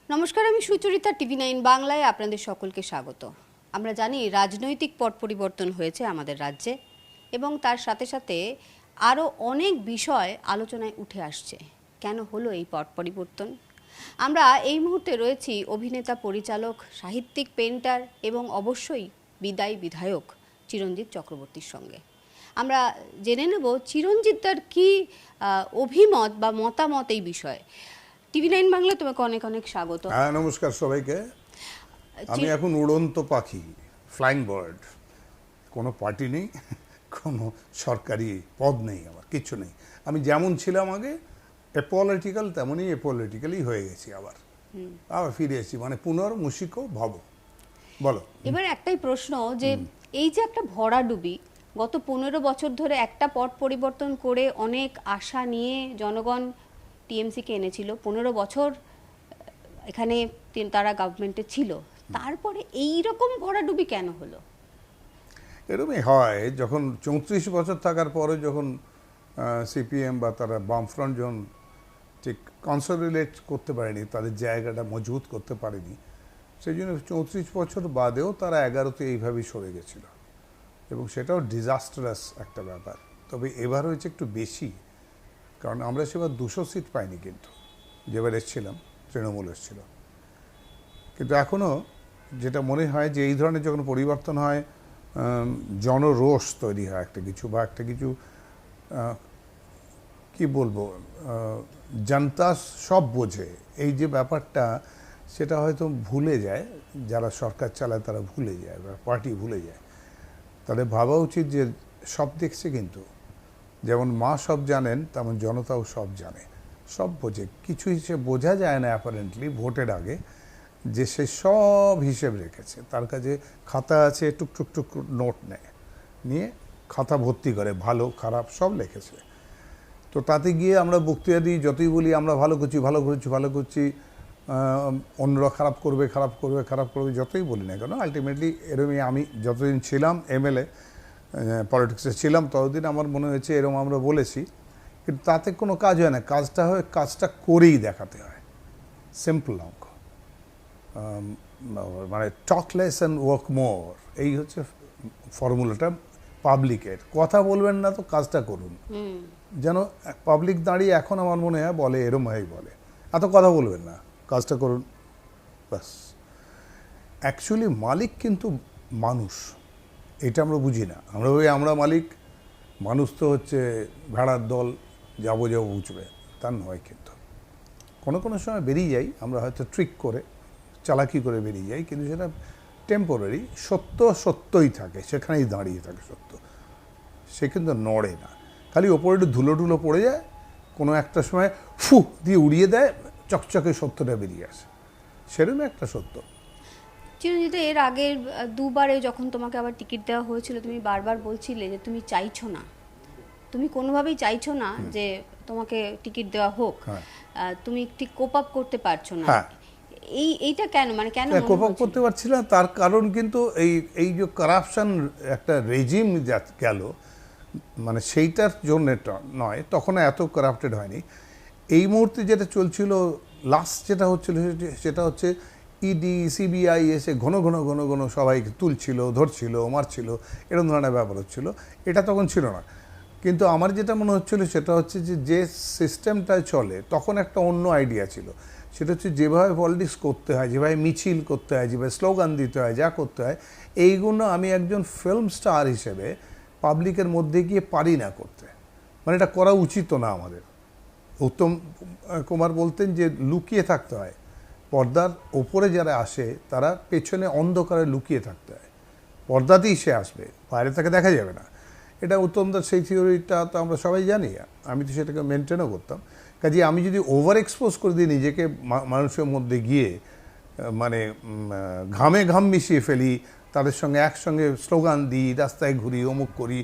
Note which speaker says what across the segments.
Speaker 1: নমস্কার, আমি সুচরিতা, TV9 বাংলায় আপনাদের সকলকে স্বাগত। আমরা জানি রাজনৈতিক পট পরিবর্তন হয়েছে আমাদের রাজ্যে এবং তার সাথে সাথে আরও অনেক বিষয় আলোচনায় উঠে আসছে। কেন হলো এই পট পরিবর্তন? আমরা এই মুহূর্তে রয়েছি অভিনেতা, পরিচালক, সাহিত্যিক, পেন্টার এবং অবশ্যই বিদায়ী বিধায়ক চিরঞ্জিত চক্রবর্তীর সঙ্গে। আমরা জেনে নেব চিরঞ্জিতদার কি অভিমত বা মতামত এই বিষয়ে। TV9 বাংলা তোমাকে অনেক অনেক স্বাগত।
Speaker 2: হ্যাঁ, নমস্কার সবাইকে। আমি এখন উড়ন্ত পাখি, ফ্লাইং বার্ড। কোনো পার্টি নেই, কোনো সরকারি পদ নেই, আমার কিচ্ছু নেই। আমি যেমন ছিলাম আগে অ্যাপলিটিক্যাল, তেমনই অ্যাপলিটিক্যালই হয়ে গেছি। আবার ফিরে এসেছি, মানে পুনর্মূষিকো ভব। বলো।
Speaker 1: এবার একটাই প্রশ্ন, যে এই যে একটা ভরাডুবি, গত 15 বছর ধরে একটা পট পরিবর্তন করে অনেক আশা নিয়ে জনগণ টিএমসিকে এনেছিল। 15 বছর এখানে তারা গভর্নমেন্টে ছিল, তারপরে এই রকম ভরাডুবি কেন হলো?
Speaker 2: এরকমই হয় যখন 34 বছর থাকার পরে যখন সিপিএম বা তারা বামফ্রন্ট যখন ঠিক কনসলিডেট করতে পারেনি, তাদের জায়গাটা মজবুত করতে পারেনি, সেই জন্য 34 বছর বাদেও তারা 11তে এইভাবেই সরে গেছিল এবং সেটাও ডিজাস্টারাস একটা ব্যাপার। তবে এবার হয়েছে একটু বেশি, কারণ আমরা সেবার 200 সিট পাইনি, কিন্তু যেবার এসেছিলাম তৃণমূল এসেছিল। কিন্তু এখনও যেটা মনে হয় যে এই ধরনের যখন পরিবর্তন হয়, জনরোষ তৈরি হয় একটা কিছু, বা একটা কিছু কি বলবো, জনতা সব বোঝে এই যে ব্যাপারটা, সেটা হয়তো ভুলে যায় যারা সরকার চালায়, তারা ভুলে যায় বা পার্টি ভুলে যায়। তাদের ভাবা উচিত যে সব দেখছে, কিন্তু যেমন মা সব জানেন তেমন জনতাও সব জানে, সব বোঝে। কিছু হিসেবে বোঝা যায় না অ্যাপারেন্টলি ভোটের আগে, যে সে সব হিসেব রেখেছে, তার কাছে খাতা আছে, টুক টুক নোট নেয়, নিয়ে খাতা ভর্তি করে, ভালো খারাপ সব লিখেছে। তো তাতে গিয়ে আমরা বক্তৃতা দিই, যতই বলি আমরা ভালো করছি, ভালো করছি, ভালো করছি, অন্যরা খারাপ করবে, খারাপ করবে, খারাপ করবে, যতই বলি না কেন, আলটিমেটলি এরকমই। আমি যতদিন ছিলাম এমএলএ পলিটিক্সে ছিলাম, ততদিন আমার মনে হয়েছে এরকম আমরা বলেছি, কিন্তু তাতে কোনো কাজ হয় না। কাজটা হয়, কাজটা করেই দেখাতে হয়। সিম্পল অঙ্ক, মানে টক লেস অ্যান্ড ওয়ার্ক মোর, এই হচ্ছে ফর্মুলাটা পাবলিকের। কথা বলবেন না তো কাজটা করুন। যেন পাবলিক দাঁড়িয়ে এখন আমার মনে হয় বলে, এরম হয় বলে, এত কথা বলবেন না, কাজটা করুন, ব্যাস। অ্যাকচুয়ালি মালিক কিন্তু মানুষ, এটা আমরা বুঝি না। আমরা মালিক, মানুষ তো হচ্ছে ভেড়ার দল, যাবো বুঝবে, তা নয়। কিন্তু কোনো কোনো সময় বেরিয়ে যাই আমরা, হয়তো ট্রিক করে, চালাকি করে বেরিয়ে যাই, কিন্তু সেটা টেম্পোরারি। সত্য সত্যই থাকে, সেখানেই দাঁড়িয়ে থাকে সত্য, সে কিন্তু নড়ে না। খালি ওপরে একটু ধুলো টুলো পড়ে যায়, কোনো একটা সময় ফু দিয়ে উড়িয়ে দেয়, চকচকে সত্যটা বেরিয়ে আসে, সেরকম একটা সত্য।
Speaker 1: চিরঞ্জিত, এর আগের দুবারে যখন তোমাকে আবার টিকিট দেওয়া হয়েছিল, তুমি বারবার বলছিলে যে তুমি চাইছো না, তুমি কোনোভাবেই চাইছো না যে তোমাকে টিকিট দেওয়া হোক, তুমি ঠিক কোপ আপ করতে পারছো না। এইটা কেন, মানে কেন
Speaker 2: কোপ আপ করতে পারছি না? তার কারণ কিন্তু এই যে কারাপশন একটা রেজিম গেল, মানে সেইটার জন্য নয়, তখন এত কারাপ্টেড হয়নি। এই মুহূর্তে যেটা চলছিল, লাস্ট যেটা হচ্ছিল, সেটা হচ্ছে ইডি সিবিআই এসে ঘন ঘন ঘন ঘন সবাইকে তুলছিল, ধরছিল, মারছিল, এরকম ধরনের ব্যাপার হচ্ছিল। এটা তখন ছিল না। কিন্তু আমার যেটা মনে হচ্ছিল সেটা হচ্ছে যে সিস্টেমটায় চলে, তখন একটা অন্য আইডিয়া ছিল। সেটা হচ্ছে যেভাবে পলিটিক্স করতে হয়, যেভাবে মিছিল করতে হয়, যেভাবে স্লোগান দিতে হয়, যা করতে হয়, এইগুলো আমি একজন ফিল্ম স্টার হিসেবে পাবলিকের মধ্যে গিয়ে পারি না করতে। মানে এটা করা উচিত না আমাদের। উত্তম কুমার বলতেন যে লুকিয়ে থাকতে হয়, পর্দার ওপরে যারা আসে তারা পেছনে অন্ধকারে লুকিয়ে থাকতে হয়, পর্দাতেই সে আসবে, বাইরে তাকে দেখা যাবে না। এটা উত্তমদার সেই থিওরিটা তো আমরা সবাই জানি, আমি তো সেটাকে মেনটেনও করতাম। কাজে আমি যদি ওভার এক্সপোজ করে দিই নিজেকে মানুষের মধ্যে গিয়ে, মানে ঘামে ঘাম মিশিয়ে ফেলি, তাদের সঙ্গে একসঙ্গে স্লোগান দিই, রাস্তায় ঘুরি, অমুক করি,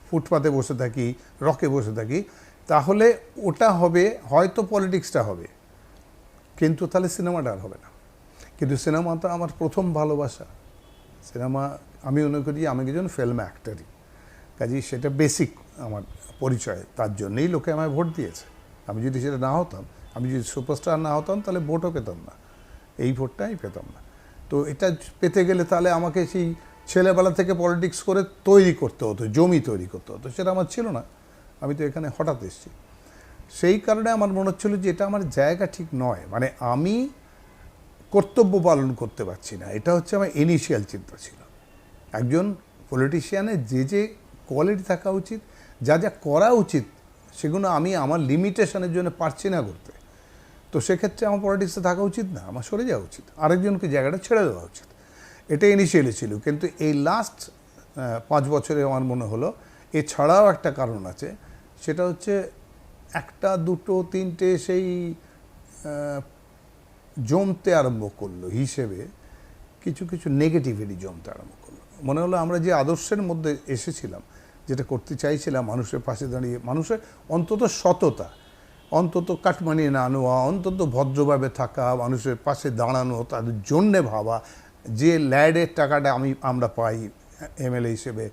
Speaker 2: ফুটপাতে বসে থাকি, রকে বসে থাকি, তাহলে ওটা হবে, হয়তো পলিটিক্সটা হবে, কিন্তু তাহলে সিনেমাটা আর হবে না। কিন্তু সিনেমাটা আমার প্রথম ভালোবাসা। সিনেমা আমি মনে করি আমি একজন ফিল্ম অ্যাক্টরই, কাজেই সেটা বেসিক আমার পরিচয়, তার জন্যই লোকে আমায় ভোট দিয়েছে। আমি যদি সেটা না হতাম, আমি যদি সুপারস্টার না হতাম তাহলে ভোটও পেতাম না, এই ভোটটাই পেতাম না। তো এটা পেতে গেলে তাহলে আমাকে সেই ছেলেবেলা থেকে পলিটিক্স করে তৈরি করতে হতো, জমি তৈরি করতে হতো, সেটা আমার ছিল না। আমি তো এখানে হঠাৎ এসেছি, সেই কারণে আমার মনে হচ্ছিল যে এটা আমার জায়গা ঠিক নয়, মানে আমি কর্তব্য পালন করতে পারছি না। এটা হচ্ছে আমার ইনিশিয়াল চিন্তা ছিল। একজন পলিটিশিয়ানের যে যে কোয়ালিটি থাকা উচিত, যা যা করা উচিত, সেগুলো আমি আমার লিমিটেশনের জন্য পারছি না করতে। তো সেক্ষেত্রে আমার পলিটিক্সে থাকা উচিত না, আমার সরে যাওয়া উচিত, আরেকজনকে জায়গাটা ছেড়ে দেওয়া উচিত। এটা ইনিশিয়ালি ছিল, কিন্তু এই লাস্ট 5 বছরে আমার মনে হলো এছাড়াও একটা কারণ আছে। সেটা হচ্ছে একটা দুটো তিনটে সেই জমতে আরম্ভ করলো হিসেবে কিছু কিছু নেগেটিভিটি জমতে আরম্ভ করলো। মনে হলো আমরা যে আদর্শের মধ্যে এসেছিলাম, যেটা করতে চাইছিলাম, মানুষের পাশে দাঁড়িয়ে মানুষের অন্তত সততা, অন্তত কাটমানিয়ে না নেওয়া, অন্তত ভদ্রভাবে থাকা, মানুষের পাশে দাঁড়ানো, তাদের জন্যে ভাবা, যে ল্যাডের টাকাটা আমরা পাই এমএলএ হিসেবে,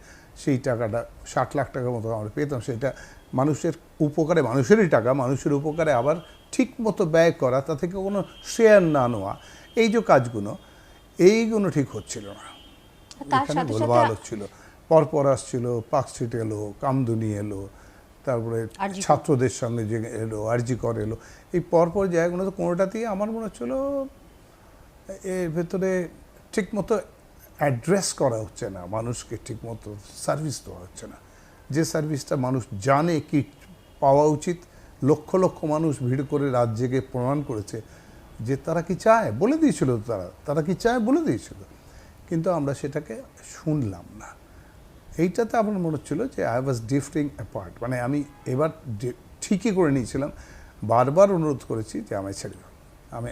Speaker 2: সেই টাকাটা 60 লাখ টাকার মতো আমরা পেতাম, সেটা মানুষের উপকারে, মানুষেরই টাকা, মানুষের উপকারে আবার ঠিক মতো ব্যয় করা, তা থেকে কোনো শেয়ার না নেওয়া, এই যে কাজগুলো, এইগুলো ঠিক হচ্ছিল না।
Speaker 1: তার
Speaker 2: এখানে
Speaker 1: সাথে
Speaker 2: ভুলভাল
Speaker 1: সাথে
Speaker 2: হচ্ছিল। পরপর আসছিল, পার্কস্ট্রিট এলো, কামদুনি এলো, তারপরে
Speaker 1: আরজি কর।
Speaker 2: ছাত্রদের সঙ্গে যে এলো, আরজি কর এলো, এই পরপর জায়গাগুলো তো কোনোটাতেই আমার মনে হচ্ছিল এর ভেতরে ঠিকমতো অ্যাড্রেস করা হচ্ছে না, মানুষকে ঠিকমতো সার্ভিস দেওয়া হচ্ছে না। যে সার্ভিসটা মানুষ জানে কি পাওয়া উচিত, লক্ষ লক্ষ মানুষ ভিড় করে রাত জেগে প্রমাণ করেছে যে তারা কি চায়, বলে দিয়েছিল, তারা কি চায় বলে দিয়েছিল, কিন্তু আমরা সেটাকে শুনলাম না। এইটাতে আমার মনে হচ্ছিল যে আই ওয়াজ ড্রিফটিং অ্যাপার্ট, মানে আমি এবার ঠিকই করে নিয়েছিলাম, বারবার অনুরোধ করেছি যে আমায় ছেড়ে দাও,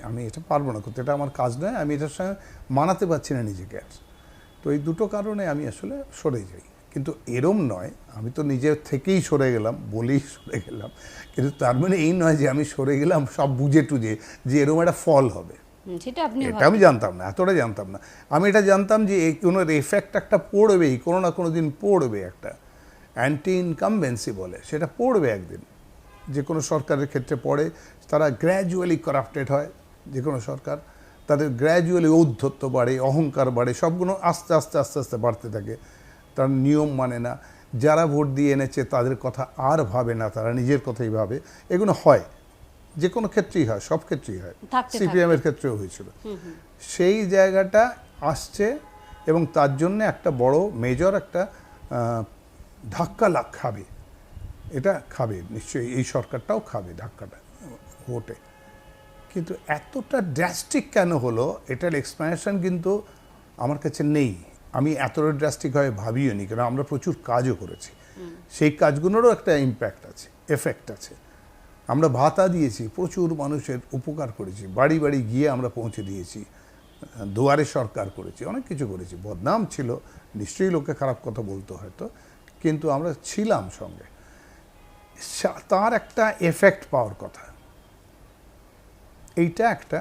Speaker 2: আমি এটা পারবো না করতে, এটা আমার কাজ নয়, আমি এটার সঙ্গে মানাতে পারছি না নিজেকে আর। তো এই দুটো কারণে আমি আসলে সরে যাই। কিন্তু এরম নয় আমি তো নিজের থেকেই সরে গেলাম, বলেই সরে গেলাম, কিন্তু তার মানে এই নয় যে আমি সরে গেলাম সব বুঝে টুঝে যে এরম একটা ফল হবে,
Speaker 1: সেটা আপনি
Speaker 2: এটা আমি জানতাম না, এতটা জানতাম না। আমি এটা জানতাম যে এই কোনো এফেক্ট একটা পড়বেই, কোনো না কোনো দিন পড়বে, একটা অ্যান্টি ইনকামবেন্সি বলে, সেটা পড়বে একদিন। যে কোনো সরকারের ক্ষেত্রে পড়ে, তারা গ্র্যাজুয়ালি করাপ্টেড হয়, যে কোনো সরকার, তাদের গ্র্যাজুয়ালি ঔদ্ধত্য বাড়ে, অহংকার বাড়ে, সবগুলো আস্তে আস্তে আস্তে আস্তে বাড়তে থাকে। তার নিয়ম মানে না, যারা ভোট দিয়ে এনেছে তাদের কথা আর ভাবে না, তারা নিজের কথাই ভাবে। এগুলো হয়, যে কোনো ক্ষেত্রেই হয়, সব ক্ষেত্রেই হয়, সিপিএমের ক্ষেত্রেও হয়েছিল। সেই জায়গাটা আসছে এবং তার জন্য একটা বড় মেজর একটা ধাক্কা খাবে, এটা খাবে নিশ্চয়ই, এই সরকারটাও খাবে ধাক্কাটা ভোটে। কিন্তু এতটা ড্রাস্টিক কেন হলো, এটার এক্সপ্লেনেশন কিন্তু আমার কাছে নেই। আমি এতটা ড্রাস্টিকভাবে ভাবিও নি, কারণ আমরা প্রচুর কাজও করেছি, সেই কাজগুলোরও একটা ইম্প্যাক্ট আছে, এফেক্ট আছে। আমরা ভাতা দিয়েছি, প্রচুর মানুষের উপকার করেছি, বাড়ি বাড়ি গিয়ে আমরা পৌঁছে দিয়েছি, দুয়ারে সরকার করেছি, অনেক কিছু করেছি। বদনাম ছিল, নিশ্চয়ই লোকে খারাপ কথা বলতো হয়তো, কিন্তু আমরা ছিলাম সঙ্গে। তার একটা এফেক্ট পাওয়ার কথা, এইটা একটা।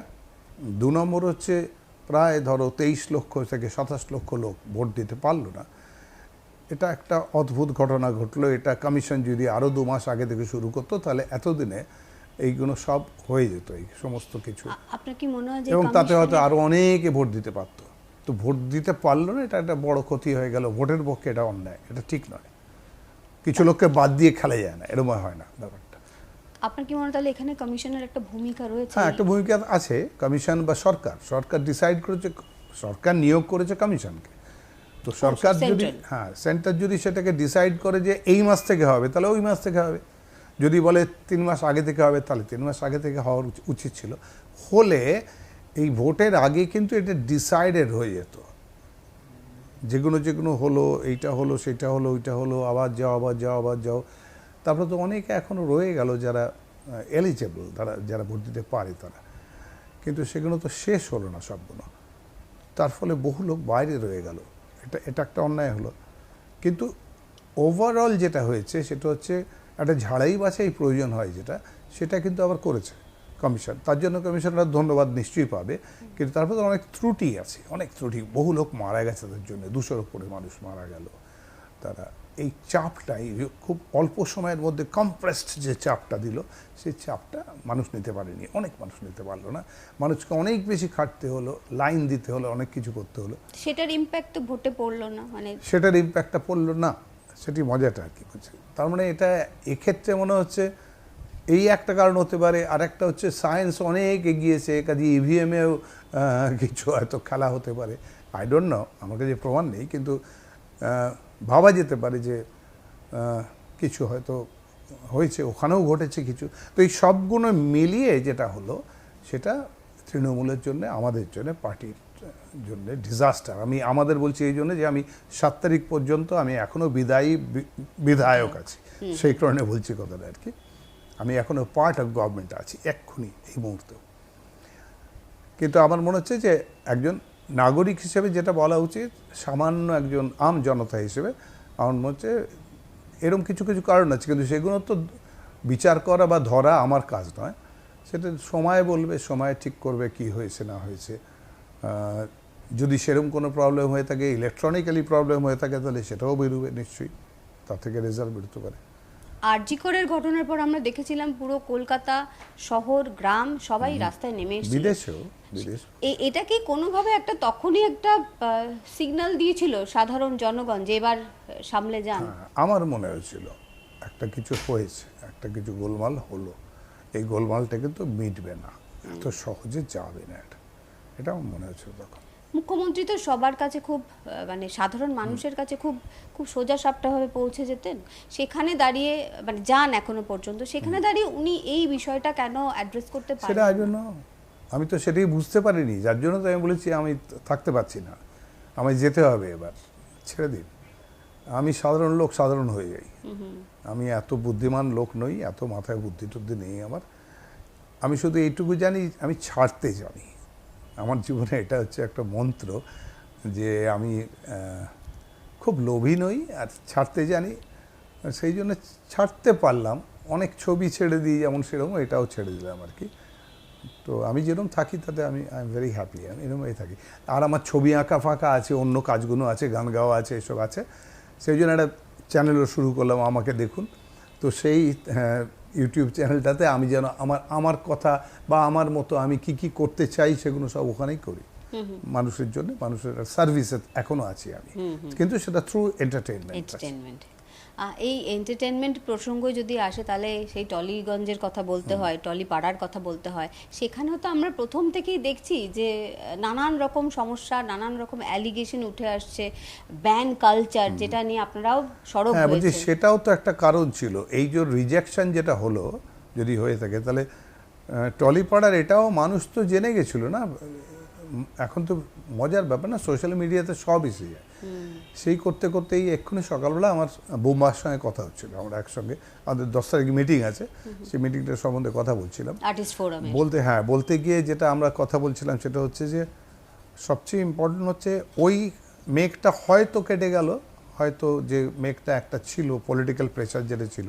Speaker 2: 2 নম্বর হচ্ছে প্রায় ধরো 23 লক্ষ থেকে 27 লক্ষ লোক ভোট দিতে পারলো না। এটা একটা অদ্ভুত ঘটনা ঘটলো। এটা কমিশন যদি আরও 2 মাস আগে থেকে শুরু করতো, তাহলে এতদিনে এইগুলো সব হয়ে যেত, এই সমস্ত কিছু।
Speaker 1: আপনার কি মনে হয় যে
Speaker 2: এবং তাতে হয়তো আরও অনেকে ভোট দিতে পারতো। তো ভোট দিতে পারলো না, এটা একটা বড় ক্ষতি হয়ে গেল ভোটের পক্ষে। এটা অন্যায়, এটা ঠিক নয়। কিছু লোককে বাদ দিয়ে খেলা যায় না, এরকম হয় না ব্যাপারটা।
Speaker 1: আপনার কি মনে হয় তাহলে এখানে কমিশনের একটা ভূমিকা রয়েছে?
Speaker 2: হ্যাঁ, একটা ভূমিকা আছে। কমিশন বা সরকার ডিসাইড করেছে, সরকার নিয়োগ করেছে কমিশনকে। তো সরকার যদি, হ্যাঁ, সেন্টার যদি সেটাকে ডিসাইড করে যে এই মাস থেকে হবে, তাহলে ওই মাস থেকে হবে। যদি বলে 3 মাস আগে থেকে হবে, তাহলে 3 মাস আগে থেকে হওয়ার উচিত ছিল। হলে এই ভোটের আগে কিন্তু এটা ডিসাইডেড হয়ে যেত, যেগুলো হলো, এইটা হলো, সেটা হলো, ওইটা হলো, আবার যাও। তারপরে তো অনেকে এখনও রয়ে গেল যারা এলিজেবল, যারা ভোট দিতে পারে তারা, কিন্তু সেগুলো তো শেষ হলো না সবগুলো। তার ফলে বহু লোক বাইরে রয়ে গেল। এটা একটা অন্যায় হলো। কিন্তু ওভারঅল যেটা হয়েছে সেটা হচ্ছে একটা ঝাড়াই বাছাই প্রয়োজন হয়, সেটা কিন্তু আবার করেছে কমিশন। তার জন্য কমিশনরা ধন্যবাদ নিশ্চয়ই পাবে। কিন্তু তারপরে তো অনেক ত্রুটি আছে, বহু লোক মারা গেছে তাদের জন্য, 200-র উপরে মানুষ মারা গেল, তারা এই চাপটাই খুব অল্প সময়ের মধ্যে কম্প্রেসড যে চাপটা দিল, সেই চাপটা মানুষ নিতে পারেনি, অনেক মানুষ নিতে পারলো না। মানুষকে অনেক বেশি খাটতে হলো, লাইন দিতে হলো, অনেক কিছু করতে হলো।
Speaker 1: সেটার ইম্প্যাক্ট তো ভোটে পড়লো না, মানে
Speaker 2: সেটার ইম্প্যাক্টটা পড়লো না, সেটি মজাটা আর কি বলছি। তার মানে এটা এক্ষেত্রে মনে হচ্ছে এই একটা কারণ হতে পারে। আর একটা হচ্ছে সায়েন্স অনেক এগিয়েছে, কাজে ইভিএমেও কিছু হয়তো খেলা হতে পারে, আই ডোন্ট নো, আমার কাছে প্রমাণ নেই, কিন্তু ভাবা যেতে পারে যে কিছু হয়তো হয়েছে, ওখানেও ঘটেছে কিছু। তো এই সবগুলো মিলিয়ে যেটা হলো সেটা তৃণমূলের জন্য, আমাদের জন্য, পার্টির জন্য ডিজাস্টার। আমি আমাদের বলছি এই জন্য যে আমি 7 তারিখ পর্যন্ত আমি এখনও বিধায়ক আছি, সেই কারণে বলছি কথাটা আর কি। আমি এখনও পার্ট অফ গভর্নমেন্ট আছি এক্ষুনি এই মুহূর্তেও। কিন্তু আমার মনে হচ্ছে যে একজন নাগরিক হিসেবে যেটা বলা উচিত, সামান্য একজন আম জনতা হিসেবে আমার মনে হচ্ছে এরকম কিছু কিছু কারণ আছে, কিন্তু সেগুলো তো বিচার করা বা ধরা আমার কাজ নয়, সেটা সময় বলবে, সময় ঠিক করবে কি হয়েছে না হয়েছে। যদি সেরকম কোনো প্রবলেম হয়ে থাকে, ইলেকট্রনিক্যালি প্রবলেম হয়ে থাকে, তাহলে সেটাও বেরোবে নিশ্চয়ই, তার থেকে রেজাল্ট বেরোতে পারে।
Speaker 1: আরজি করের ঘটনার পর আমরা দেখেছিলাম পুরো কলকাতা শহর গ্রাম সবাই রাস্তায় নেমে এসেছিল।
Speaker 2: বিদেশ
Speaker 1: এটা কি কোনোভাবে একটা তখনই একটা সিগন্যাল দিয়েছিল সাধারণ জনগণ যে এবার সামলে যান?
Speaker 2: আমার মনে হয়েছিল একটা কিছু হয়েছে, একটা কিছু গোলমাল হলো, এই গোলমালটা কিন্তু মিটবে না, এত সহজে যাবে না, এটা আমার মনে হয়েছিল তখন।
Speaker 1: মুখ্যমন্ত্রী তো সবার কাছে খুব মানে সাধারণ মানুষের কাছে খুব খুব সোজাসাপটাভাবে পৌঁছে যেতেন, সেখানে দাঁড়িয়ে মানে যান এখনো পর্যন্ত, সেখানে দাঁড়িয়ে উনি এই বিষয়টা কেন অ্যাড্রেস করতে পারেন?
Speaker 2: সেটা জন্য আমি তো সেটাই বুঝতে পারিনি, যার জন্য তো আমি বলেছি আমি থাকতে পারছি না, আমায় যেতে হবে, এবার ছেড়ে দিন। আমি সাধারণ লোক, সাধারণ হয়ে যাই, আমি এত বুদ্ধিমান লোক নই, এত মাথায় বুদ্ধি টুদ্ধি নেই আমার। আমি শুধু এইটুকু জানি, আমি ছাড়তে জানি। আমার জীবনে এটা হচ্ছে একটা মন্ত্র যে আমি খুব লোভী নই আর ছাড়তে জানি, সেই জন্য ছাড়তে পারলাম। অনেক ছবি ছেড়ে দিই যেমন, সেরকম এটাও ছেড়ে দিলাম আর কি। তো আমি যেরকম থাকি তাতে আমি আই এম ভেরি হ্যাপি, আমি এরকমই থাকি। আর আমার ছবি আঁকা ফাঁকা আছে, অন্য কাজগুলো আছে, গান গাওয়া আছে, এসব আছে, সেই জন্য একটা চ্যানেলও শুরু করলাম, আমাকে দেখুন। তো সেই ইউটিউব চ্যানেলটাতে আমি যেন আমার কথা বা আমার মতো আমি কি কি করতে চাই সেগুলো সব ওখানেই করি, মানুষের জন্য, মানুষের সার্ভিসে এখনো আছি আমি, কিন্তু সেটা থ্রু এন্টারটেইনমেন্ট।
Speaker 1: এই এন্টারটেনমেন্ট প্রসঙ্গ যদি আসে তাহলে সেই টলিগঞ্জের কথা বলতে হয়, টলি পাড়ার কথা বলতে হয়। সেখানেও তো আমরা প্রথম থেকেই দেখছি যে নানান রকম সমস্যা, নানান রকম অ্যালিগেশন উঠে আসছে, ব্যান কালচার, যেটা নিয়ে আপনারাও সরব হয়েছেন।
Speaker 2: সেটাও তো একটা কারণ ছিল, এই যে রিজেকশন যেটা হলো, যদি হয়ে থাকে তাহলে টলি পাড়ার এটাও মানুষ তো জেনে গেছিল না। এখন তো মজার ব্যাপার না, সোশ্যাল মিডিয়াতে সব এসে যায়। সেই করতে করতেই এক্ষুনি সকালবেলা আমার বোম্বার সঙ্গে কথা হচ্ছিল, আমরা একসঙ্গে, আমাদের 10 তারিখ মিটিং আছে, সেই মিটিংটার সম্বন্ধে কথা বলছিলাম। বলতে গিয়ে যেটা আমরা কথা বলছিলাম সেটা হচ্ছে যে সবচেয়ে ইম্পর্টেন্ট হচ্ছে ওই মেঘটা হয়তো কেটে গেল, হয়তো যে মেঘটা একটা ছিল, পলিটিক্যাল প্রেশার যেটা ছিল,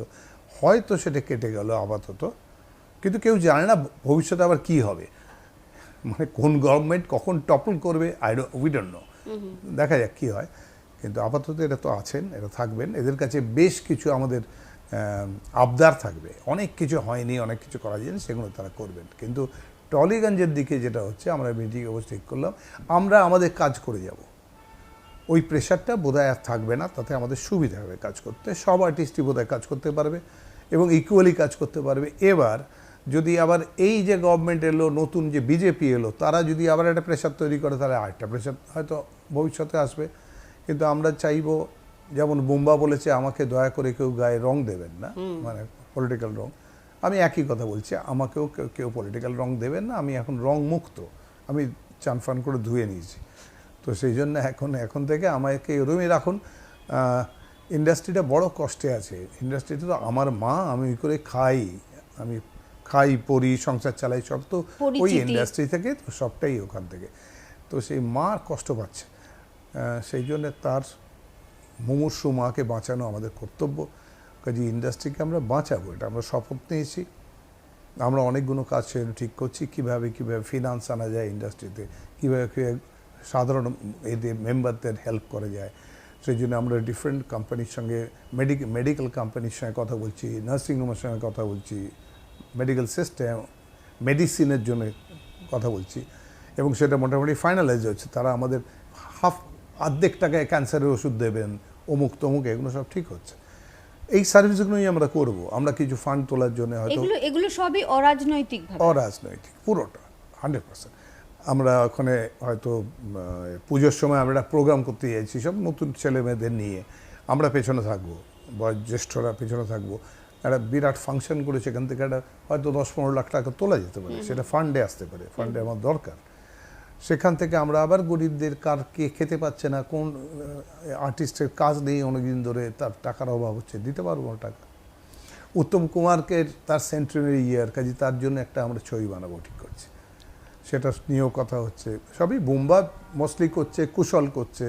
Speaker 2: হয়তো সেটা কেটে গেল আপাতত, কিন্তু কেউ জানে না ভবিষ্যতে আবার কি হবে, মানে কোন গভর্নমেন্ট কখন টপল করবে, উই ডোন্ট নো, দেখা যাক কী হয়। কিন্তু আপাতত এরা তো আছেন, এরা থাকবেন, এদের কাছে বেশ কিছু আমাদের আবদার থাকবে, অনেক কিছু হয়নি, অনেক কিছু করা যায়নি, সেগুলো তারা করবেন। কিন্তু টলিগঞ্জের দিকে যেটা হচ্ছে, আমরা মিটিংয়ে অবশ্যই ঠিক করলাম আমরা আমাদের কাজ করে যাব, ওই প্রেশারটা বোধহয় আর থাকবে না, তাতে আমাদের সুবিধা হবে কাজ করতে, সব আর্টিস্টই বোধহয় কাজ করতে পারবে এবং ইকুয়ালি কাজ করতে পারবে। এবার যদি আবার এই যে গভর্নমেন্ট এলো, নতুন যে বিজেপি এলো, তারা যদি আবার একটা প্রেশার তৈরি করে, তাহলে আরেকটা প্রেশার হয়তো ভবিষ্যতে আসবে। কিন্তু আমরা চাইবো, যেমন বোম্বা বলেছে আমাকে দয়া করে কেউ গায়ে রং দেবেন না, মানে পলিটিক্যাল রং, আমি একই কথা বলছি, আমাকেও কেউ পলিটিক্যাল রং দেবেন না, আমি এখন রং মুক্ত, আমি চান ফান করে ধুয়ে নিয়েছি। তো সেই জন্য এখন থেকে আমাকে এরমই রাখুন। ইন্ডাস্ট্রিটা বড় কষ্টে আছে, ইন্ডাস্ট্রিটা তো আমার মা, আমি ওই করে আমি খাই পড়ি, সংসার চালাই, সব তো ওই ইন্ডাস্ট্রি থেকে, তো সবটাই ওখান থেকে। তো সেই মা কষ্ট পাচ্ছে, সেই জন্য তার মুমূর্ষু মাকে বাঁচানো আমাদের কর্তব্য। কাজে ইন্ডাস্ট্রিকে আমরা বাঁচাবো, এটা আমরা শপথ নিয়েছি। আমরা অনেকগুলো কাজ ঠিক করছি, কীভাবে ফিনান্স আনা যায় ইন্ডাস্ট্রিতে, কীভাবে সাধারণ এদের মেম্বারদের হেল্প করা যায়, সেই জন্য আমরা ডিফারেন্ট কোম্পানির সঙ্গে মেডিকেল কোম্পানির সঙ্গে কথা বলছি, নার্সিংহোমের সঙ্গে কথা বলছি, মেডিকেল সিস্টেম মেডিসিনের জন্য কথা বলছি, এবং সেটা মোটামুটি ফাইনালাইজ হচ্ছে। তারা আমাদের অর্ধেক টাকায় ক্যান্সারের ওষুধ দেবেন, অমুক তমুক, এগুলো সব ঠিক হচ্ছে। এই সার্ভিসগুলোই আমরা করব। আমরা কিছু ফান্ড তোলার জন্য হয়তো
Speaker 1: এগুলো সবই অরাজনৈতিক
Speaker 2: পুরোটা 100%। আমরা ওখানে হয়তো পুজোর সময় আমরা একটা প্রোগ্রাম করতে যাচ্ছি সব নতুন ছেলে মেয়েদের নিয়ে, আমরা পেছনে থাকবো, জ্যেষ্ঠরা পেছনে থাকবো, একটা বিরাট ফাংশন করে সেখান থেকে একটা হয়তো 10-15 লাখ টাকা তোলা যেতে পারে, সেটা ফান্ডে আসতে পারে, ফান্ডে আমার দরকার। সেখান থেকে আমরা আবার গরিবদের কে খেতে পাচ্ছে না, কোন আর্টিস্টের কাজ নেই অনেকদিন ধরে, তার টাকার অভাব হচ্ছে, দিতে পারবো না টাকা। উত্তম কুমারকে তার সেন্ট্রারি ইয়ার কাজে তার জন্য একটা আমরা ছবি বানাবো ঠিক করছি, সেটা নিয়েও কথা হচ্ছে। সবই বুম্বা মোস্টলি করছে, কুশল করছে,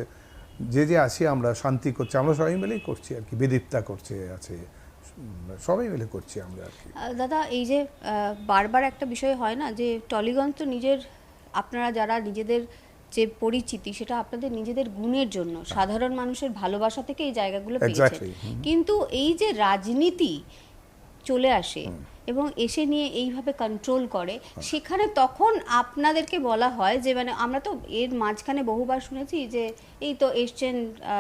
Speaker 2: যে আসি আমরা শান্তি করছে, আমরা সবাই মিলেই করছি আর কি, বিদীপ্তা করছে আছে, সবাই মিলে করছি আমরা আর কি।
Speaker 1: দাদা, এই যে বারবার একটা বিষয় হয় না যে টলিগঞ্জ তো আপনারা যারা নিজেদের যে পরিচিতি সেটা আপনাদের নিজেদের গুণের জন্য, সাধারণ মানুষের ভালোবাসা থেকে এই জায়গাগুলো পেয়েছে, কিন্তু এই যে রাজনীতি চলে আসে এবং এসে নিয়ে এইভাবে কন্ট্রোল করে, সেখানে তখন আপনাদেরকে বলা হয় যে মানে আমরা তো এর মাঝখানে বহুবার শুনেছি যে এই তো এসছেন,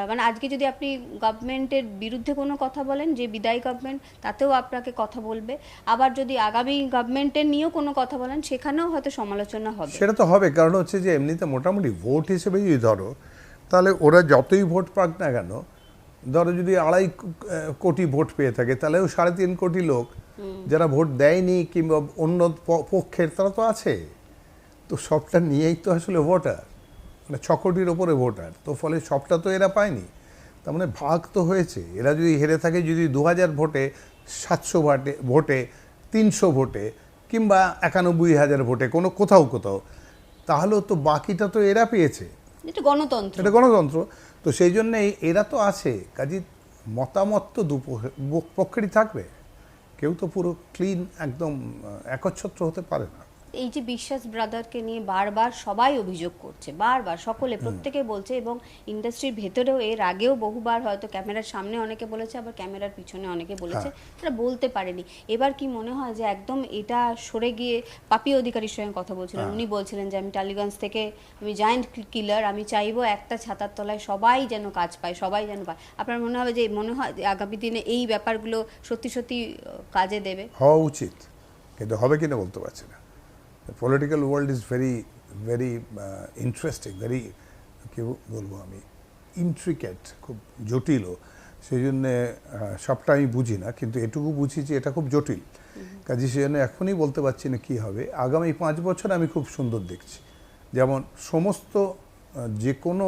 Speaker 1: মানে আজকে যদি আপনি গভর্নমেন্টের বিরুদ্ধে কোনো কথা বলেন, যে বিদায়ী গভর্নমেন্ট, তাতেও আপনাকে কথা বলবে, আবার যদি আগামী গভর্নমেন্টের নিয়েও কোনো কথা বলেন সেখানেও হয়তো সমালোচনা হবে।
Speaker 2: সেটা তো হবে, কারণ হচ্ছে যে এমনিতে মোটামুটি ভোট হিসেবে যদি ধরো, তাহলে ওরা যতই ভোট পাক না কেন, ধরো যদি 2.5 কোটি ভোট পেয়ে থাকে, তাহলেও 3.5 কোটি লোক যারা ভোট দেয়নি কিংবা অন্য পক্ষের, তারা তো আছে। তো সবটা নিয়েই তো আসলে ভোটার, মানে 6 কোটির ওপরে ভোটার, তো ফলে সবটা তো এরা পায়নি। তার মানে ভাগ তো হয়েছে। এরা যদি হেরে থাকে, যদি 2000 ভোটে, 700 ভোটে, 300 ভোটে কিংবা 91,000 ভোটে কোথাও তাহলেও তো বাকিটা তো এরা পেয়েছে।
Speaker 1: এটা গণতন্ত্র।
Speaker 2: তো সেই জন্যই এরা তো আছে, কাজে মতামত তো পক্ষেরই থাকবে, কেউ তো পুরো ক্লিন একদম একচ্ছত্র হতে পারে না।
Speaker 1: এই যে বিশ্বাস ব্রাদারকে নিয়ে বারবার সবাই অভিযোগ করছে, বারবার সকলে প্রত্যেকে বলছে, এবং ইন্ডাস্ট্রির ভেতরেও এর আগেও বহুবার হয়তো ক্যামেরার সামনে অনেকে বলেছে, আবার ক্যামেরার পিছনে অনেকে বলেছে, তারা বলতে পারেনি। এবার কি মনে হয় যে একদম এটা সরে গিয়ে, পাপি অধিকারীর সঙ্গে কথা বলছিলেন, উনি বলছিলেন যে আমি টালিগঞ্জ থেকে, আমি জায়ান্ট কিলার, আমি চাইবো একটা ছাতার তলায় সবাই যেন কাজ পায়, সবাই যেন পায়। আপনার মনে হয় যে আগামী দিনে এই ব্যাপারগুলো সত্যি সত্যি কাজে দেবে?
Speaker 2: হওয়া উচিত, কিন্তু হবে কিনা বলতে পারছি না। The political world is very, very interesting, very, কি বলবো আমি, intricate, খুব জটিল। সেই জন্যে সবটা আমি বুঝি না, কিন্তু এটুকু বুঝি যে এটা খুব জটিল। কাজে সেই জন্য এখনই বলতে পারছি না কী হবে। আগামী 5 বছর আমি খুব সুন্দর দেখছি। যেমন সমস্ত যে কোনো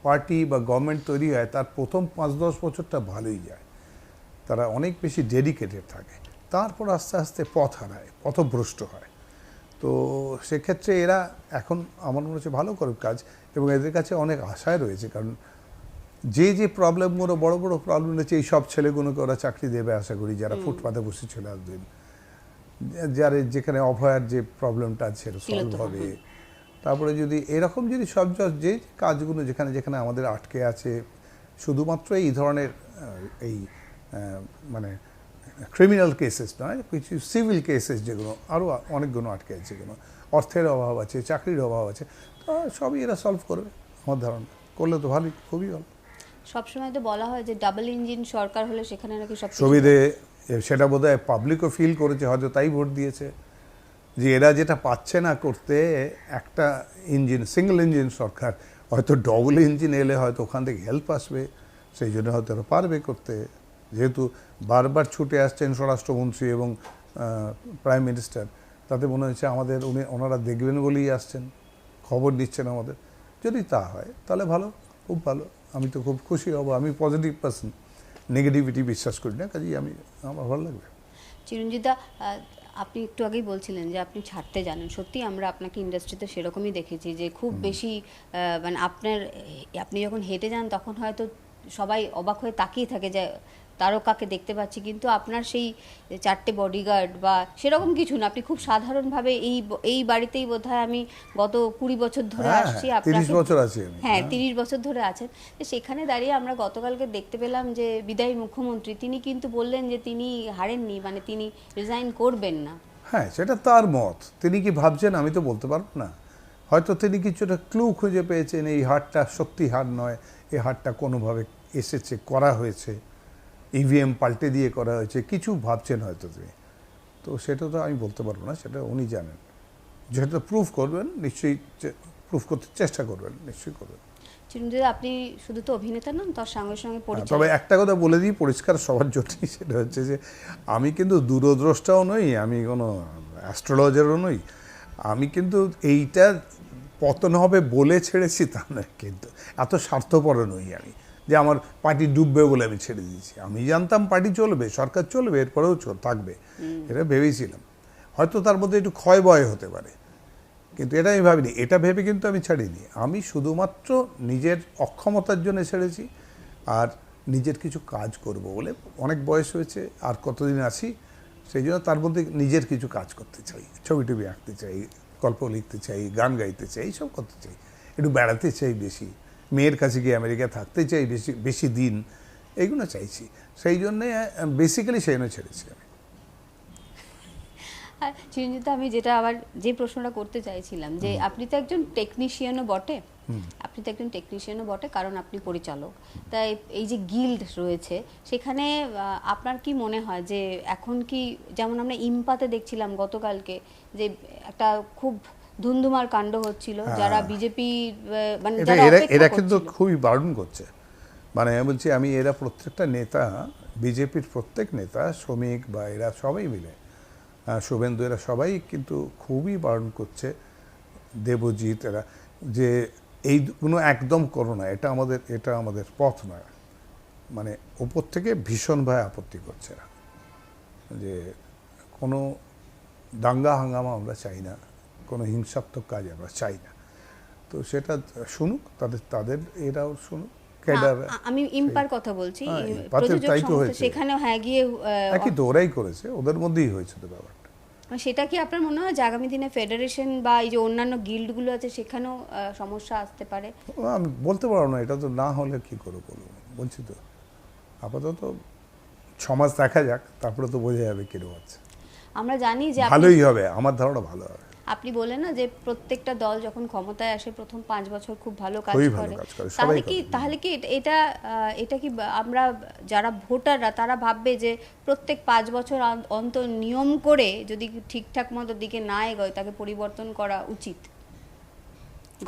Speaker 2: পার্টি বা গভর্নমেন্ট তৈরি হয়, তার প্রথম 5-10 বছরটা ভালোই যায়, তারা অনেক বেশি ডেডিকেটেড থাকে, তারপর আস্তে আস্তে পথ হারায়, পথভ্রষ্ট হয়। তো সেক্ষেত্রে এরা এখন আমার মনে হচ্ছে ভালো করে কাজ, এবং এদের কাছে অনেক আশায় রয়েছে, কারণ যে প্রবলেমগুলো, বড় বড় প্রবলেম রয়েছে, এই সব ছেলেগুলোকে ওরা চাকরি দেবে আশা করি, যারা ফুটপাতে বসেছিল একদিন, যেখানে অভয়ার যে প্রবলেমটা আছে সেটা সলভ হবে। তারপরে যদি এরকম যদি সব যে কাজগুলো যেখানে যেখানে আমাদের আটকে আছে, শুধুমাত্র এই ধরনের এই মানে ক্রিমিনাল কেসেস নয়, কিছু সিভিল কেসেস যেগুলো আরও অনেকগুলো আটকে আছে, যেগুলো অর্থের অভাব আছে, চাকরির অভাব আছে, তো সবই এরা সলভ করবে আমার ধারণা। করলে তো ভালোই, খুবই ভালো।
Speaker 1: সবসময় তো বলা হয় যে ডাবল ইঞ্জিন সরকার হলে সেখানে নাকি সব
Speaker 2: সুবিধে, সেটা বোধহয় পাবলিকও ফিল করেছে, হয়তো তাই ভোট দিয়েছে, যে এরা যেটা পাচ্ছে না করতে, একটা ইঞ্জিন, সিঙ্গেল ইঞ্জিন সরকার, হয়তো ডবল ইঞ্জিন এলে হয়তো ওখান থেকে হেল্প আসবে, সেই জন্য হয়তো এরা পারবে করতে। যেহেতু বারবার ছুটে আসছেন স্বরাষ্ট্রমন্ত্রী এবং প্রাইম মিনিস্টার, তাতে মনে হচ্ছে ওনারা দেখবেন বলেই আসছেন, খবর নিচ্ছেন আমাদের। যদি তা হয় তাহলে ভালো, খুব ভালো, আমি তো খুব খুশি হব। আমি পজিটিভ পার্সন, নেগেটিভিটি বিশ্বাস করি না, কাজেই আমার ভালো লাগবে।
Speaker 1: চিরঞ্জিতদা, আপনি একটু আগেই বলছিলেন যে আপনি ছাড়তে জানেন, সত্যি আমরা আপনাকে ইন্ডাস্ট্রিতে সেরকমই দেখেছি যে খুব বেশি মানে আপনি যখন হেঁটে যান তখন হয়তো সবাই অবাক হয়ে তাকিয়ে থাকে যে তারকাকে দেখতে পাচ্ছি, কিন্তু আপনার সেই 4টে বডিগার্ড বা সেরকম কিছু না, আপনি খুব সাধারণভাবে এই বাড়িতেই বোধহয় আমি গত 20 বছর ধরে
Speaker 2: হ্যাঁ,
Speaker 1: আসছি
Speaker 2: 30 বছর আছি আমি।
Speaker 1: হ্যাঁ 30 বছর ধরে আছেন। তো সেখানে দাঁড়িয়ে আমরা গতকালকে দেখতে পেলাম যে বিদায়ী মুখ্যমন্ত্রী তিনি কিন্তু বললেন যে তিনি হারেননি, মানে তিনি রিজাইন করবেন না।
Speaker 2: হ্যাঁ, সেটা তার মত। তিনি কি ভাবছেন আমি তো বলতে পারবো না। হয়তো তিনি কিছুটা ক্লু খুঁজে পেয়েছেন, এই হারটা সত্যি হার নয়, এই হারটা কোনোভাবে এসেছে, করা হয়েছে, ইভিএম পাল্টে দিয়ে করা হয়েছে, কিছু ভাবছেন হয়তো তিনি। তো সেটা তো আমি বলতে পারবো না, সেটা উনি জানেন। যেটা প্রুফ করবেন নিশ্চয়ই, প্রুফ করতে চেষ্টা করবেন, নিশ্চয়ই করবেন।
Speaker 1: চিরঞ্জিত, আপনি শুধু তো অভিনেতা নন, তার সঙ্গে সঙ্গে পরিচয়।
Speaker 2: তবে একটা কথা বলে দিই পরিষ্কার সবার জন্যই, সেটা হচ্ছে যে আমি কিন্তু দূরদ্রষ্টাও নই, আমি কোনো অ্যাস্ট্রোলজারও নই। আমি কিন্তু এইটা পতন হবে বলে ছেড়েছি তা নয়, কিন্তু এত স্বার্থপর নই আমি যে আমার পার্টি ডুববে বলে আমি ছেড়ে দিয়েছি। আমি জানতাম পার্টি চলবে, সরকার চলবে, এরপরেও থাকবে, এটা ভেবেছিলাম। হয়তো তার মধ্যে একটু ক্ষয় বয় হতে পারে, কিন্তু এটা আমি ভাবিনি। এটা ভেবে কিন্তু আমি ছাড়িনি। আমি শুধুমাত্র নিজের অক্ষমতার জন্য ছেড়েছি, আর নিজের কিছু কাজ করব বলে। অনেক বয়স হয়েছে, আর কতদিন আছি, সেই জন্য তার মধ্যে নিজের কিছু কাজ করতে চাই। ছবি টবি আঁকতে চাই, গল্প লিখতে চাই, গান গাইতে চাই, এইসব করতে চাই। একটু বেড়াতে চাই বেশি, মেয়ের কাছে গিয়ে আমেরিকায় থাকতে চাই বেশি বেশি দিন, এইগুলো চাইছি। সেই জন্যে বেসিক্যালি সেই জন্য ছেড়েছি আমি।
Speaker 1: আর চিরঞ্জিত, আমি যেটা আবার যে প্রশ্নটা করতে চাইছিলাম যে আপনি তো একজন টেকনিশিয়ানও বটে, কারণ আপনি পরিচালক। তাই এই যে গিল্ড রয়েছে সেখানে আপনার কি মনে হয় যে এখন কি, যেমন আমরা ইম্পাতে দেখছিলাম গতকালকে যে একটা খুব ধুন্ধুমার কাণ্ড হচ্ছিল, যারা বিজেপি মানে যারা
Speaker 2: এরা কিন্তু
Speaker 1: করছিল।
Speaker 2: খুবই বারণ করছে। মানে আমি বলছি, আমি এরা প্রত্যেকটা নেতা, বিজেপির প্রত্যেক নেতা, শ্রমিক বা এরা সবাই মিলে, শুভেন্দু, এরা সবাই কিন্তু খুবই বারণ করছে, দেবজিৎ এরা, যে এইগুলো একদম করো না, এটা আমাদের পথ নয়। মানে ওপর থেকে ভীষণভাবে আপত্তি করছে এরা, যে কোনো দাঙ্গা হাঙ্গামা আমরা চাই না, কোনো হিংসাত্মক কাজ আমরা চাই না। তো সেটা শুনুক, তাদের এরাও শুনুক।
Speaker 1: আমি ইম্পার কথা বলছি,
Speaker 2: প্রযোজক সংস্থা,
Speaker 1: সেখানেও হ্যাঁ গিয়ে
Speaker 2: একই তো ওরাই করেছে, ওদের মধ্যেই হয়েছে তো ব্যাপারটা।
Speaker 1: সেটা কি আপনার মনে হয় যে আগামী দিনে ফেডারেশন বা এই যে অন্যান্য গিল্ডগুলো আছে সেখানেও সমস্যা আসতে পারে?
Speaker 2: আমি বলতে পারবো না, এটা তো না হলে কি করে বলবো, বলছি তো আপাতত 6 মাস দেখা যাক, তারপরে তো বোঝা যাবে কিরকম আছে।
Speaker 1: আমরা জানি যে
Speaker 2: ভালোই হবে, আমার ধারণা ভালো হবে।
Speaker 1: আপনি বলেন না যে প্রত্যেকটা দল যখন ক্ষমতায় আসে প্রথম 5 বছর খুব ভালো কাজ করে, তাহলে কি এটা কি আমরা যারা ভোটাররা তারা ভাববে যে প্রত্যেক 5 বছর অন্তর নিয়ম করে যদি ঠিকঠাক মতো দিকে না এগোয় তাকে পরিবর্তন করা উচিত?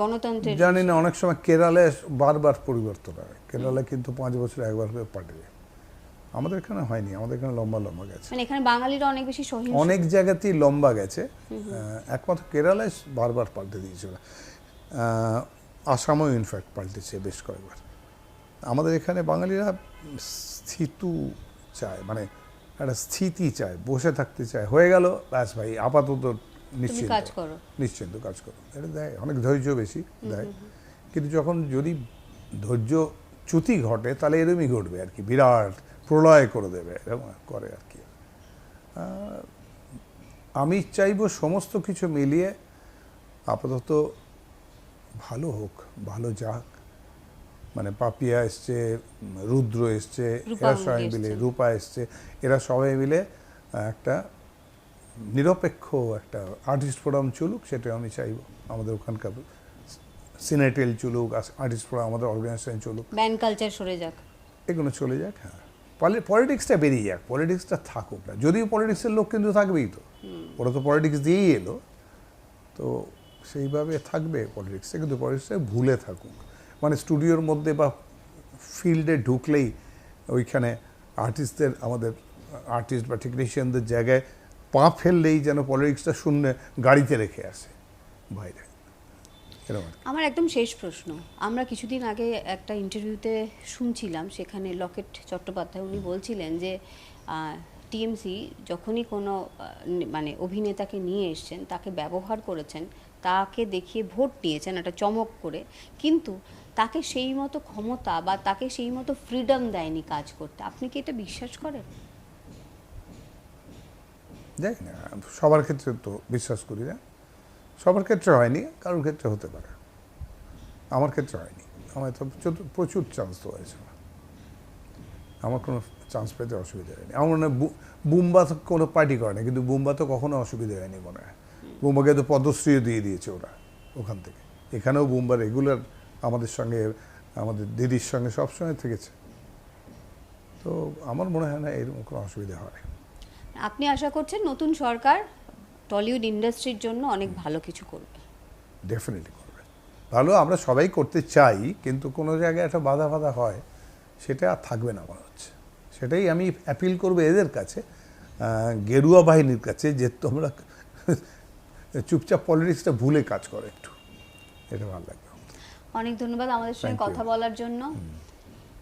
Speaker 1: গণতন্ত্রের
Speaker 2: জানি না, অনেক সময় কেরালে বারবার পরিবর্তন হয়, কেরালে কিন্তু 5 বছর একবার করে পাল্টে যায়। আমাদের এখানে হয়নি, আমাদের এখানে লম্বা লম্বা গেছে।
Speaker 1: মানে এখানে বাঙালিরা অনেক বেশি সহিংস,
Speaker 2: অনেক জায়গাতেই লম্বা গেছে। একমাত্র কেরালায় বারবার পাল্টে দিয়েছিল, আসামও ইনফ্যাক্ট পাল্টেছে বেশ কয়েকবার। আমাদের এখানে বাঙালিরা স্থিতু চায়, মানে একটা স্থিতি চায়, বসে থাকতে চায়, হয়ে গেল ব্যাস ভাই, আপাতত নিশ্চিন্ত কাজ করো, এটা দেয়। অনেক ধৈর্য বেশি দেয়, কিন্তু যখন যদি ধৈর্যচ্যুতি ঘটে তাহলে এরমই ঘটবে আর কি, বিরাট প্রলয় করে দেবে, এরকম করে আর কি। আমি চাইবো সমস্ত কিছু মিলিয়ে আপাতত ভালো হোক, ভালো যাক। মানে পাপিয়া এসছে, রুদ্র এসছে, এরা সবাই মিলে, রূপা এসছে, এরা সবাই মিলে একটা নিরপেক্ষ একটা আর্টিস্ট ফোরাম চলুক, সেটা আমি চাইবো। আমাদের ওখানকার সিনেটেল চলুক, আর্টিস্ট ফোরাম, আমাদের অর্গানাইজেশন চলুক,
Speaker 1: ব্যান্ড কালচার সরে যাক,
Speaker 2: এগুলো চলে যাক। হ্যাঁ, পলিটিক্সটা বেরিয়ে যাক, পলিটিক্সটা থাকুক না। যদিও পলিটিক্সের লোক কিন্তু থাকবেই, তো ওরা তো পলিটিক্স দিয়েই এলো, তো সেইভাবে থাকবে পলিটিক্সে, কিন্তু পলিটিক্সটা ভুলে থাকুক। মানে স্টুডিওর মধ্যে বা ফিল্ডে ঢুকলেই ওইখানে আর্টিস্টদের, আমাদের আর্টিস্ট বা টেকনিশিয়ানদের জায়গায় পা ফেললেই যেন পলিটিক্সটা শূন্য গাড়িতে রেখে আসে বাইরে।
Speaker 1: আমার একদম শেষ প্রশ্ন, আমরা কিছুদিন আগে একটা ইন্টারভিউতে শুনছিলাম, সেখানে লকেট চট্টোপাধ্যায় উনি বলছিলেন যে টিএমসি যখনই কোনো মানে অভিনেতাকে নিয়ে এসছেন তাকে ব্যবহার করেছেন তাকে দেখিয়ে ভোট নিয়েছেন একটা চমক করে, কিন্তু তাকে সেই মতো ক্ষমতা বা তাকে সেই মতো ফ্রিডম দেয়নি কাজ করতে। আপনি কি এটা বিশ্বাস করেন?
Speaker 2: জানি না, সবার ক্ষেত্রে তো বিশ্বাস করি না। সবার ক্ষেত্রে হয়নি, কারোর ক্ষেত্রে হতে পারে। আমার ক্ষেত্রে হয়নি। আমার তো প্রচুর চান্স তো হয়েছে। আমার কোনো চান্স পেতে অসুবিধা হয়নি। আমার মনে হয় বুম্বা তো কোনো পার্টি করে না, কিন্তু বুম্বা তো কখনো অসুবিধা হয়নি মনে হয়। বুম্বাকে তো পদ্মশ্রীও দিয়ে দিয়েছে ওরা ওখান থেকে। এখানেও বুম্বা রেগুলার আমাদের সঙ্গে, আমাদের দিদির সঙ্গে সবসময় থেকেছে। তো আমার মনে হয় না এরকম কোনো অসুবিধা হয়।
Speaker 1: আপনি আশা করছেন নতুন সরকার টলিউড ইন্ডাস্ট্রির জন্য অনেক ভালো কিছু করবে?
Speaker 2: ডেফিনেটলি করবে ভালো। আমরা সবাই করতে চাই, কিন্তু কোনো জায়গায় একটা বাধা বাধা হয়, সেটা আর থাকবে না মনে হচ্ছে। সেটাই আমি অ্যাপিল করবো এদের কাছে, গেরুয়া বাহিনীর কাছে, যে তোমরা চুপচাপ পলিটিক্সটা ভুলে কাজ করো একটু, এটা ভালো লাগবে।
Speaker 1: অনেক ধন্যবাদ আমাদের সঙ্গে
Speaker 2: Thank you.
Speaker 1: কথা বলার জন্য।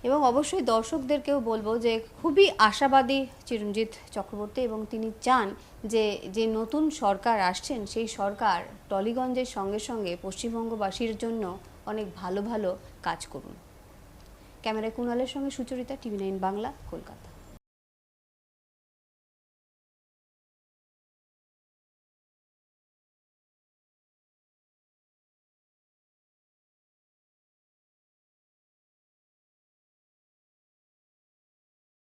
Speaker 1: এবং অবশ্যই দর্শকদেরকেও বলবো যে খুবই আশাবাদী চিরঞ্জিত চক্রবর্তী, এবং তিনি চান যে যে নতুন সরকার আসছেন সেই সরকার টলিগঞ্জের সঙ্গে সঙ্গে পশ্চিমবঙ্গবাসীর জন্য অনেক ভালো ভালো কাজ করুন। ক্যামেরায় কুণালের সঙ্গে সুচরিতা, টিভি9 বাংলা, কলকাতা।